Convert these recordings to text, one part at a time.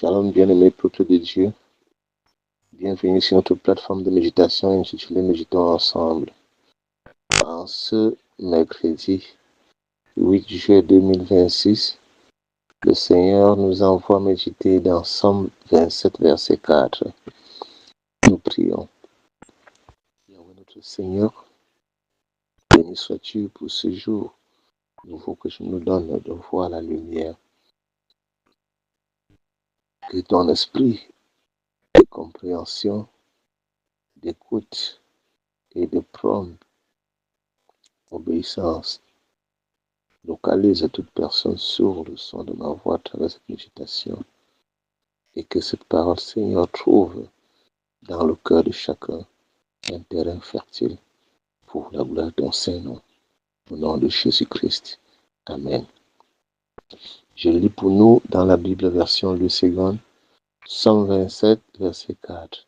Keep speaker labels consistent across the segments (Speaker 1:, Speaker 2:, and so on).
Speaker 1: Shalom, bien-aimé peuple de Dieu. Bienvenue sur notre plateforme de méditation intitulée Méditons ensemble. En ce mercredi 8 juillet 2026, le Seigneur nous envoie méditer dans Somme 27, verset 4. Nous prions. Yahweh notre Seigneur, béni sois-tu pour ce jour nouveau que tu nous donnes de voir la lumière. Que ton esprit de compréhension, d'écoute et de prompte obéissance localise toute personne sourde le son de ma voix à travers cette méditation et que cette parole, Seigneur, trouve dans le cœur de chacun un terrain fertile pour la gloire de ton Saint-Nom. Au nom de Jésus-Christ. Amen. Je lis pour nous dans la Bible version Louis II, Somme 27, verset 4.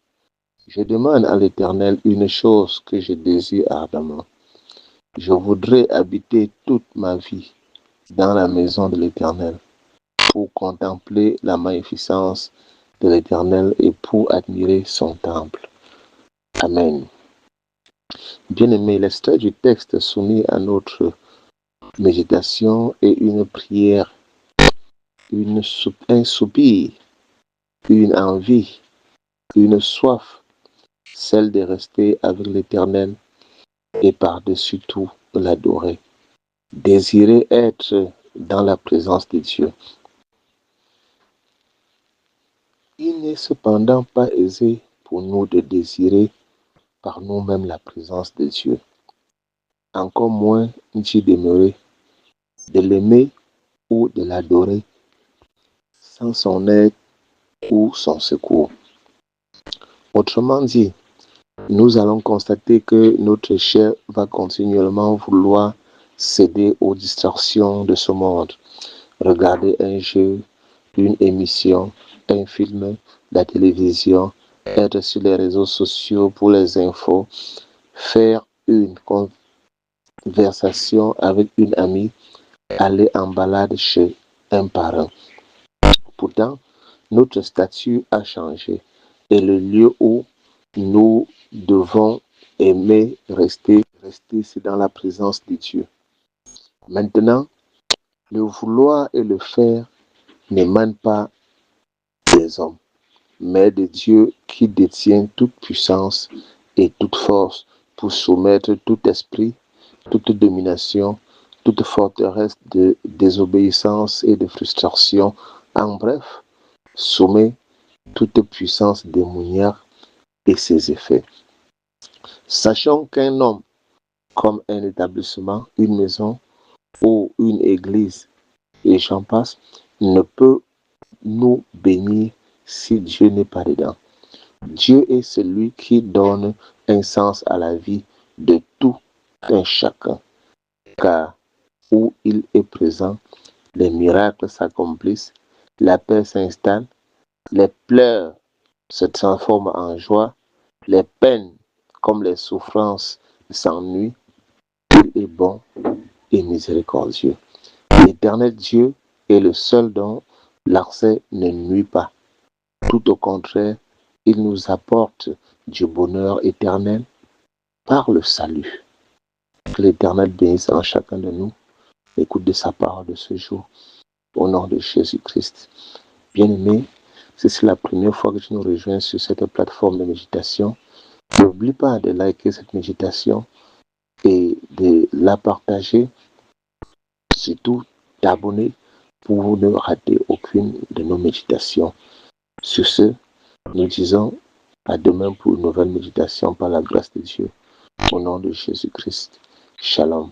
Speaker 1: Je demande à l'Éternel une chose que je désire ardemment. Je voudrais habiter toute ma vie dans la maison de l'Éternel pour contempler la magnificence de l'Éternel et pour admirer son temple. Amen. Bien-aimé, l'extrait du texte soumis à notre méditation est une prière, un soupir, une envie, une soif, celle de rester avec l'Éternel et par-dessus tout l'adorer. Désirer être dans la présence de Dieu. Il n'est cependant pas aisé pour nous de désirer par nous-mêmes la présence de Dieu. Encore moins d'y demeurer, de l'aimer ou de l'adorer sans son aide ou son secours. Autrement dit, nous allons constater que notre chair va continuellement vouloir céder aux distractions de ce monde. Regarder un jeu, une émission, un film, la télévision, être sur les réseaux sociaux pour les infos, faire une conversation avec une amie, aller en balade chez un parent. Pourtant, notre statut a changé et le lieu où nous devons aimer rester, c'est dans la présence de Dieu. Maintenant, le vouloir et le faire n'émanent pas des hommes, mais de Dieu qui détient toute puissance et toute force pour soumettre tout esprit, toute domination, toute forteresse de désobéissance et de frustration. En bref, soumet toute puissance démoniaque et ses effets. Sachant qu'un homme, comme un établissement, une maison ou une église, et j'en passe, ne peut nous bénir si Dieu n'est pas dedans. Dieu est celui qui donne un sens à la vie de tout un chacun, car où il est présent, les miracles s'accomplissent, la paix s'installe, les pleurs se transforment en joie, les peines comme les souffrances s'ennuient. Il est bon et miséricordieux. L'Éternel Dieu est le seul dont l'accès ne nuit pas. Tout au contraire, il nous apporte du bonheur éternel par le salut. Que l'Éternel bénisse en chacun de nous. Écoute de sa parole de ce jour. Au nom de Jésus-Christ. Bien-aimé, si c'est la première fois que tu nous rejoins sur cette plateforme de méditation, n'oublie pas de liker cette méditation et de la partager. Surtout, t'abonner pour ne rater aucune de nos méditations. Sur ce, nous disons à demain pour une nouvelle méditation par la grâce de Dieu. Au nom de Jésus-Christ. Shalom.